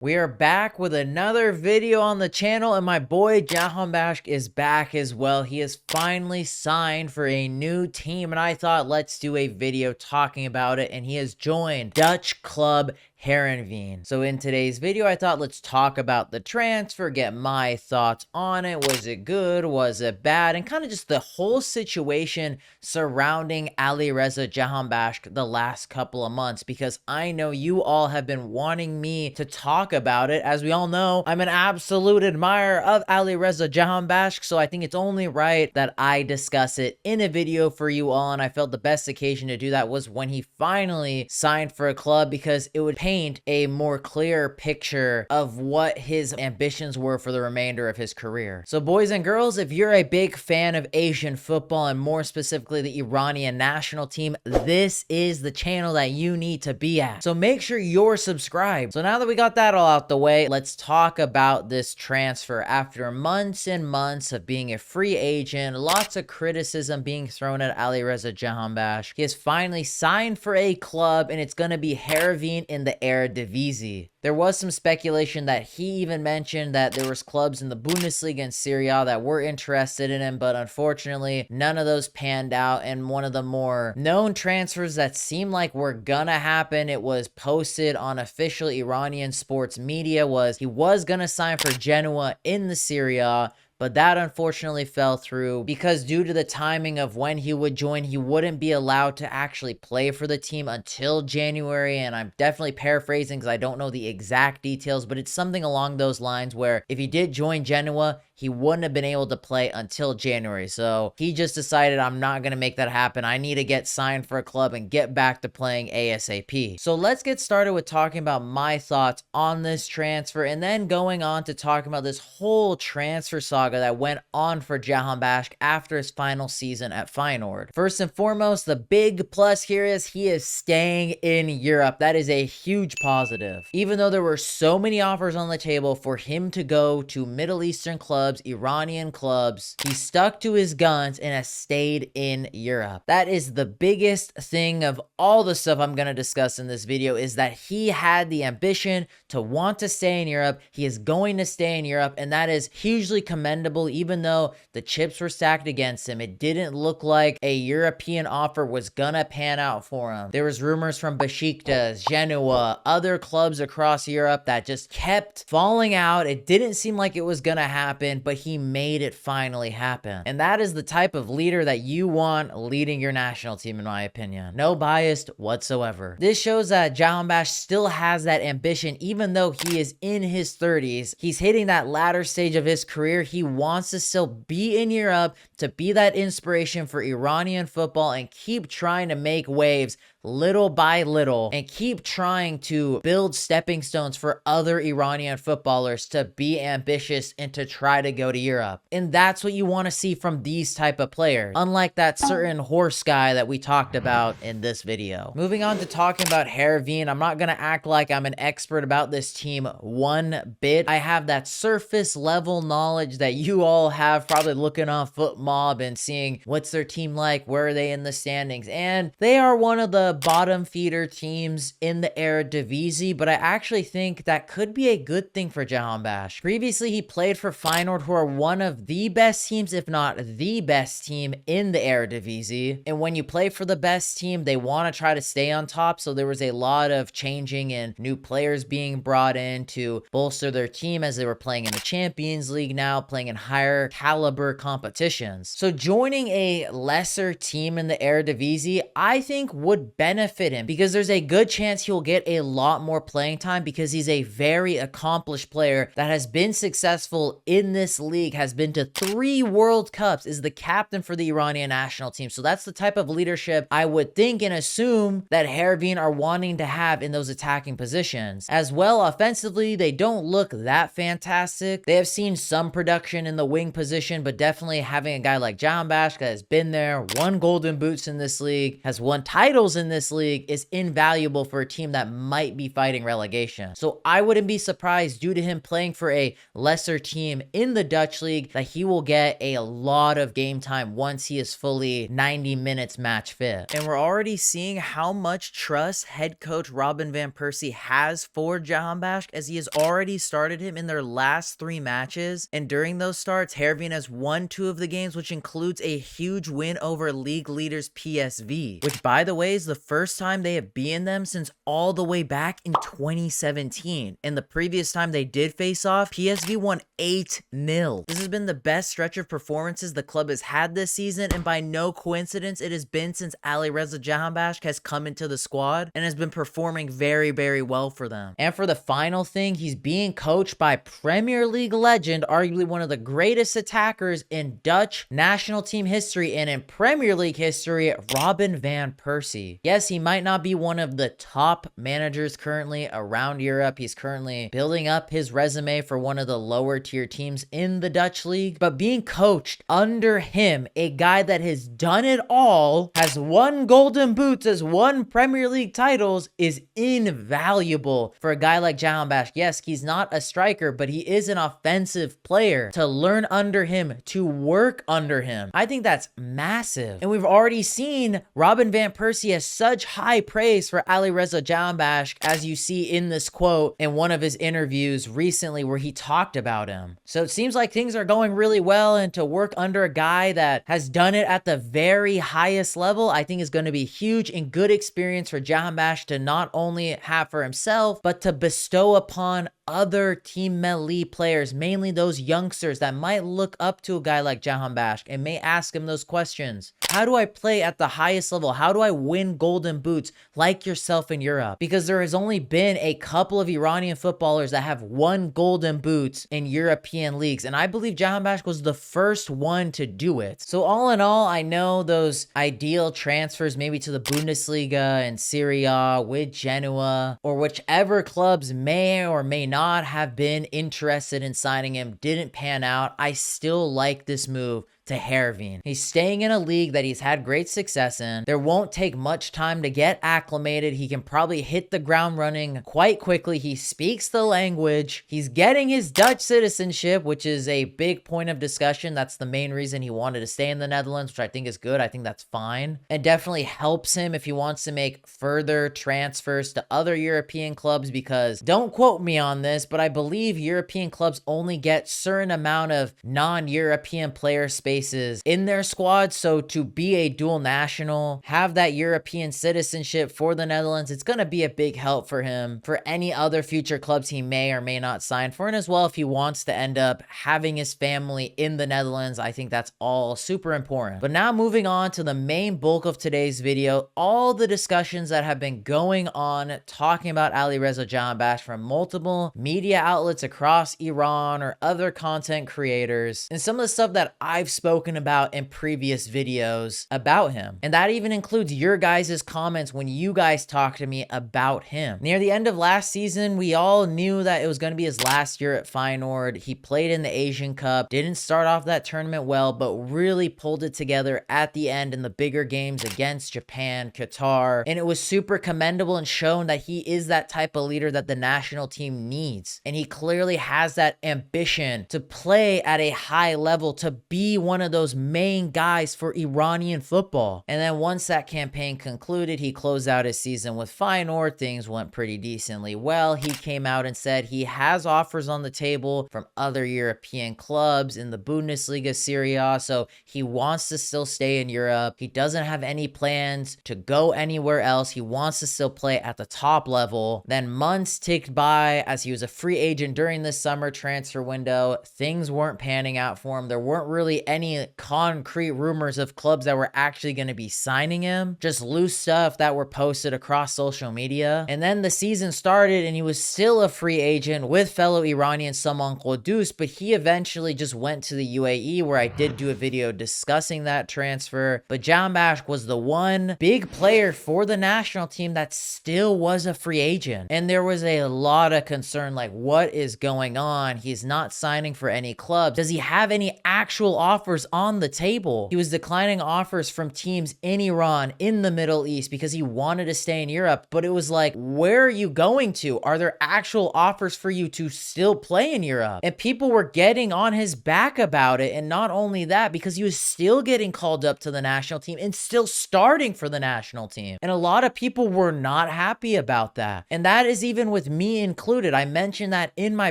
We are back with another video on the channel, and my boy Jahonbkhsh is back as well. He has finally signed for a new team, and I thought let's do a video talking about it, and he has joined Dutch club Heerenveen. So in today's video, I thought let's talk about the transfer, get my thoughts on it. Was it good? Was it bad? And kind of just the whole situation surrounding Alireza Jahanbakhsh the last couple of months, because I know you all have been wanting me to talk about it. As we all know, I'm an absolute admirer of Alireza Jahanbakhsh, so I think it's only right that I discuss it in a video for you all, and I felt the best occasion to do that was when he finally signed for a club, because it would paint a more clear picture of what his ambitions were for the remainder of his career. So boys and girls, if you're a big fan of Asian football, and more specifically the Iranian national team, this is the channel that you need to be at. So make sure you're subscribed. So now that we got that all out the way, let's talk about this transfer. After months and months of being a free agent, lots of criticism being thrown at Alireza Jahanbakhsh, he has finally signed for a club, and it's going to be Heerenveen in the Eredivisie. There was some speculation that he even mentioned that there was clubs in the Bundesliga and Serie A that were interested in him, but unfortunately none of those panned out. And one of the more known transfers that seemed like were gonna happen, it was posted on official Iranian sports media, was he was gonna sign for Genoa in the Serie A, but that unfortunately fell through because due to the timing of when he would join, he wouldn't be allowed to actually play for the team until January. And I'm definitely paraphrasing because I don't know the exact details, but it's something along those lines where if he did join Genoa, he wouldn't have been able to play until January. So he just decided, I'm not going to make that happen. I need to get signed for a club and get back to playing ASAP. So let's get started with talking about my thoughts on this transfer, and then going on to talking about this whole transfer saga that went on for Jahonbkhsh after his final season at Feyenoord. First and foremost, the big plus here is he is staying in Europe. That is a huge positive. Even though there were so many offers on the table for him to go to Middle Eastern clubs, Iranian clubs, he stuck to his guns and has stayed in Europe. That is the biggest thing of all the stuff I'm going to discuss in this video, is that he had the ambition to want to stay in Europe. He is going to stay in Europe, and that is hugely commendable. Even though the chips were stacked against him, it didn't look like a European offer was gonna pan out for him. There was rumors from Besiktas, Genoa, other clubs across Europe that just kept falling out. It didn't seem like it was gonna happen, but he made it finally happen. And that is the type of leader that you want leading your national team, in my opinion. No bias whatsoever. This shows that Jahonbkhsh still has that ambition, even though he is in his 30s. He's hitting that latter stage of his career. He wants to still be in Europe to be that inspiration for Iranian football and keep trying to make waves little by little, and keep trying to build stepping stones for other Iranian footballers to be ambitious and to try to go to Europe. And that's what you want to see from these type of players, unlike that certain horse guy that we talked about in this video. Moving on to talking about Heerenveen, I'm not going to act like I'm an expert about this team one bit. I have that surface level knowledge that you all have, probably looking on FootMob and seeing what's their team like, where are they in the standings, and they are one of the bottom feeder teams in the Eredivisie, but I actually think that could be a good thing for Jahonbkhsh. Previously, he played for Feyenoord, who are one of the best teams, if not the best team in the Eredivisie. And when you play for the best team, they want to try to stay on top, so there was a lot of changing and new players being brought in to bolster their team as they were playing in the Champions League now, playing in higher caliber competitions. So joining a lesser team in the Eredivisie, I think would benefit him, because there's a good chance he'll get a lot more playing time, because he's a very accomplished player that has been successful in this league, has been to 3 World Cups, is the captain for the Iranian national team. So that's the type of leadership I would think and assume that Heerenveen are wanting to have in those attacking positions. As well, offensively, they don't look that fantastic. They have seen some production production in the wing position, but definitely having a guy like Jahanbakhsh that has been there, won golden boots in this league, has won titles in this league, is invaluable for a team that might be fighting relegation. So I wouldn't be surprised, due to him playing for a lesser team in the Dutch league, that he will get a lot of game time once he is fully 90 minutes match fit. And we're already seeing how much trust head coach Robin van Persie has for Jahanbakhsh, as he has already started him in their last 3 matches. And during those starts, Heerenveen has won 2 of the games, which includes a huge win over league leaders PSV, which, by the way, is the first time they have beaten them since all the way back in 2017. And the previous time they did face off, PSV won 8-0. This has been the best stretch of performances the club has had this season, and by no coincidence, it has been since Alireza Jahanbakhsh has come into the squad and has been performing very, very well for them. And for the final thing, he's being coached by Premier League legend, arguably one of the greatest attackers in Dutch national team history and in Premier League history, Robin van Persie. Yes, he might not be one of the top managers currently around Europe. He's currently building up his resume for one of the lower tier teams in the Dutch league, but being coached under him, a guy that has done it all, has won golden boots, has won Premier League titles, is invaluable for a guy like Jahanbakhsh. Yes, he's not a striker, but he is an offensive player. To learn under him, to work under him, I think that's massive. And we've already seen Robin van Persie has such high praise for Alireza Jahanbakhsh, as you see in this quote in one of his interviews recently where he talked about him. So it seems like things are going really well, and to work under a guy that has done it at the very highest level, I think is going to be huge and good experience for Jahanbakhsh to not only have for himself, but to bestow upon other Team Melli players, mainly those youngsters that might look up to a guy like Jahanbakhsh and may ask him those questions. How do I play at the highest level? How do I win golden boots like yourself in Europe? Because there has only been a couple of Iranian footballers that have won golden boots in European leagues, and I believe Jahanbakhsh was the first one to do it. So all in all, I know those ideal transfers maybe to the Bundesliga and Serie A with Genoa, or whichever clubs may or may not have been interested in signing him, didn't pan out. I still like this move to Heerenveen. He's staying in a league that he's had great success in. There won't take much time to get acclimated. He can probably hit the ground running quite quickly. He speaks the language. He's getting his Dutch citizenship, which is a big point of discussion. That's the main reason he wanted to stay in the Netherlands, which I think is good. I think that's fine. It definitely helps him if he wants to make further transfers to other European clubs, because don't quote me on this, but I believe European clubs only get certain amount of non-European player space in their squad. So to be a dual national, have that European citizenship for the Netherlands, it's going to be a big help for him for any other future clubs he may or may not sign for. And as well, if he wants to end up having his family in the Netherlands, I think that's all super important. But now moving on to the main bulk of today's video, all the discussions that have been going on talking about Alireza Jahanbakhsh from multiple media outlets across Iran or other content creators, and some of the stuff that I've spoken about in previous videos about him. And that even includes your guys' comments when you guys talk to me about him. Near the end of last season, we all knew that it was going to be his last year at Feyenoord. He played in the Asian Cup, didn't start off that tournament well, but really pulled it together at the end in the bigger games against Japan, Qatar. And it was super commendable and shown that he is that type of leader that the national team needs. And he clearly has that ambition to play at a high level, to be one of those main guys for Iranian football. And then once that campaign concluded, he closed out his season with Feyenoord. Things went pretty decently well. He came out and said he has offers on the table from other European clubs in the Bundesliga, Serie A, so he wants to still stay in Europe. He doesn't have any plans to go anywhere else. He wants to still play at the top level. Then months ticked by as he was a free agent during this summer transfer window. Things weren't panning out for him. There weren't really any any concrete rumors of clubs that were actually going to be signing him, just loose stuff that were posted across social media. And then the season started and he was still a free agent with fellow Iranian Saman Qudus, but he eventually just went to the UAE, where I did do a video discussing that transfer. But Jahanbakhsh was the one big player for the national team that still was a free agent. And there was a lot of concern, like, what is going on? He's not signing for any clubs. Does he have any actual offers on the table? He was declining offers from teams in Iran, in the Middle East, because he wanted to stay in Europe. But it was like, where are you going to? Are there actual offers for you to still play in Europe? And people were getting on his back about it. And not only that, because he was still getting called up to the national team and still starting for the national team. And a lot of people were not happy about that. And that is even with me included. I mentioned that in my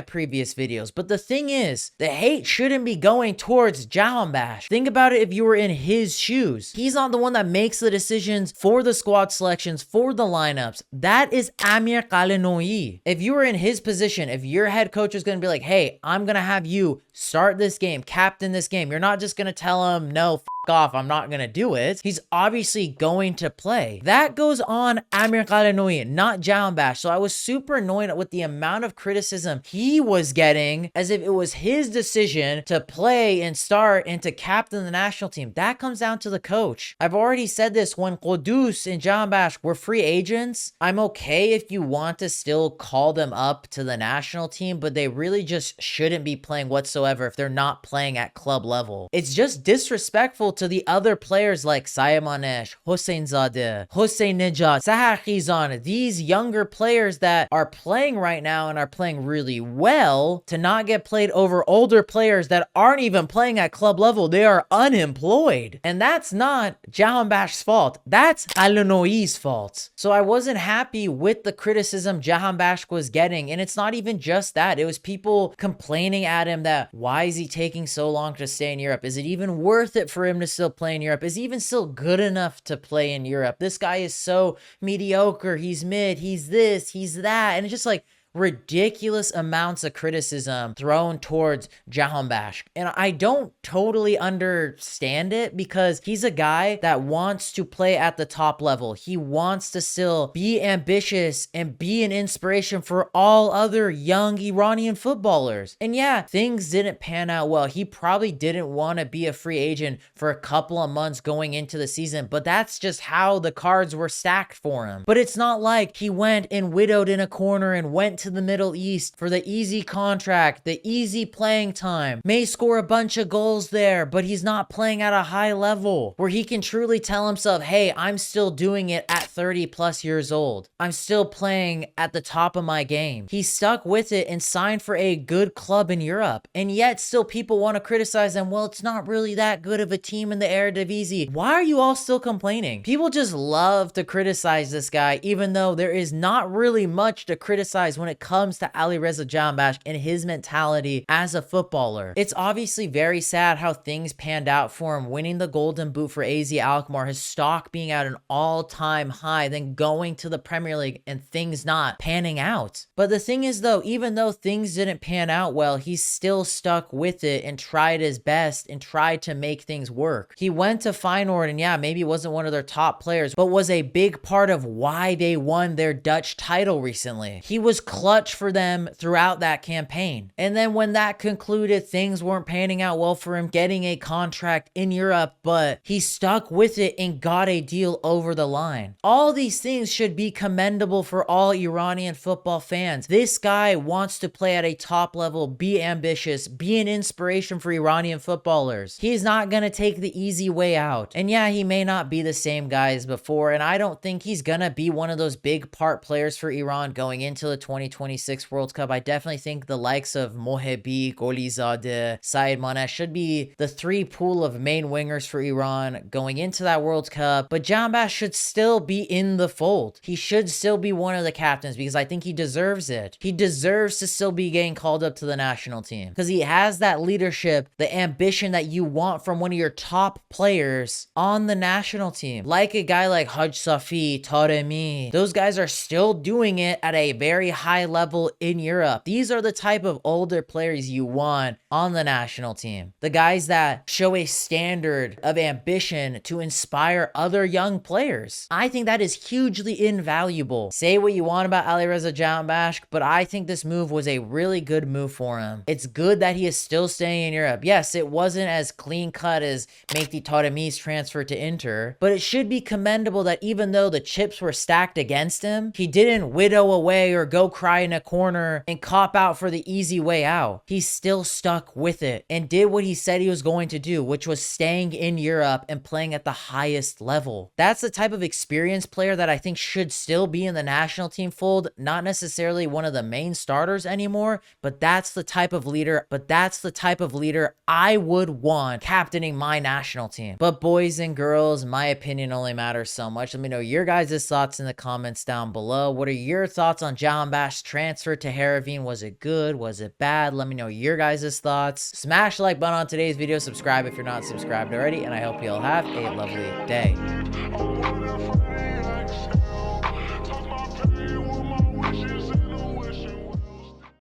previous videos. But the thing is, the hate shouldn't be going towards Jahanbakhsh. Think about it if you were in his shoes. He's not the one that makes the decisions for the squad selections, for the lineups. That is Amir Qalenoui. If you were in his position, if your head coach is going to be like, hey, I'm going to have you start this game, captain this game, you're not just going to tell him, no, f off, I'm not gonna do it. He's obviously going to play. That goes on Amir Qalenoui, not Jahanbakhsh. So I was super annoyed with the amount of criticism he was getting, as if it was his decision to play and start and to captain the national team. That comes down to the coach. I've already said this, when Qudus and Jahanbakhsh were free agents, I'm okay if you want to still call them up to the national team, but they really just shouldn't be playing whatsoever if they're not playing at club level. It's just disrespectful to the other players like Sayemanesh, Hossein Zadeh, Hossein Nejat, Sahar Khizan, these younger players that are playing right now and are playing really well, to not get played over older players that aren't even playing at club level. They are unemployed. And that's not Jahanbakhsh's fault. That's Qalenoi's fault. So I wasn't happy with the criticism Jahanbakhsh was getting. And it's not even just that. It was people complaining at him that, why is he taking so long to stay in Europe? Is it even worth it for him to still play in Europe? Is he even still good enough to play in Europe? This guy is so mediocre. He's mid. He's this. He's that. And it's just like ridiculous amounts of criticism thrown towards Jahanbakhsh. And I don't totally understand it, because he's a guy that wants to play at the top level. He wants to still be ambitious and be an inspiration for all other young Iranian footballers. And yeah, things didn't pan out well. He probably didn't want to be a free agent for a couple of months going into the season, but that's just how the cards were stacked for him. But it's not like he went and widowed in a corner and went to the Middle East for the easy contract, the easy playing time, may score a bunch of goals there, but he's not playing at a high level where he can truly tell himself, hey, I'm still doing it at 30 plus years old. I'm still playing at the top of my game. He stuck with it and signed for a good club in Europe. And yet still people want to criticize him. Well, it's not really that good of a team in the Eredivisie. Why are you all still complaining? People just love to criticize this guy, even though there is not really much to criticize when it comes to Alireza Jahanbakhsh and his mentality as a footballer. It's obviously very sad how things panned out for him, winning the Golden Boot for AZ Alkmaar, his stock being at an all-time high, then going to the Premier League and things not panning out. But the thing is though, even though things didn't pan out well, he still stuck with it and tried his best and tried to make things work. He went to Feyenoord, and yeah, maybe wasn't one of their top players, but was a big part of why they won their Dutch title recently. He was clutch for them throughout that campaign. And then when that concluded, things weren't panning out well for him getting a contract in Europe, but he stuck with it and got a deal over the line. All these things should be commendable for all Iranian football fans. This guy wants to play at a top level, be ambitious, be an inspiration for Iranian footballers. He's not going to take the easy way out. And yeah, he may not be the same guy as before, and I don't think he's going to be one of those big part players for Iran going into the 2026 World Cup. I definitely think the likes of Mohebi, Golizadeh, Saeed Maneh should be the three pool of main wingers for Iran going into that World Cup. But Jahanbakhsh should still be in the fold. He should still be one of the captains, because I think he deserves it. He deserves to still be getting called up to the national team, because he has that leadership, the ambition that you want from one of your top players on the national team. Like a guy like Haj Safi, Taremi, those guys are still doing it at a very high high level in Europe. These are the type of older players you want on the national team. The guys that show a standard of ambition to inspire other young players. I think that is hugely invaluable. Say what you want about Alireza Jahanbakhsh, but I think this move was a really good move for him. It's good that he is still staying in Europe. Yes, it wasn't as clean cut as Mehdi Taremi's transfer to Inter, but it should be commendable that even though the chips were stacked against him, he didn't widow away or go cry in a corner and cop out for the easy way out. He still stuck with it and did what he said he was going to do, which was staying in Europe and playing at the highest level. That's the type of experienced player that I think should still be in the national team fold, not necessarily one of the main starters anymore, but that's the type of leader I would want captaining my national team. But boys and girls, my opinion only matters so much. Let me know your guys' thoughts in the comments down below. What are your thoughts on Jahanbakhsh's transfer to Heerenveen? Was it good? Was it bad? Let me know your guys' thoughts. Smash the like button on today's video. Subscribe if you're not subscribed already. And I hope you all have a lovely day.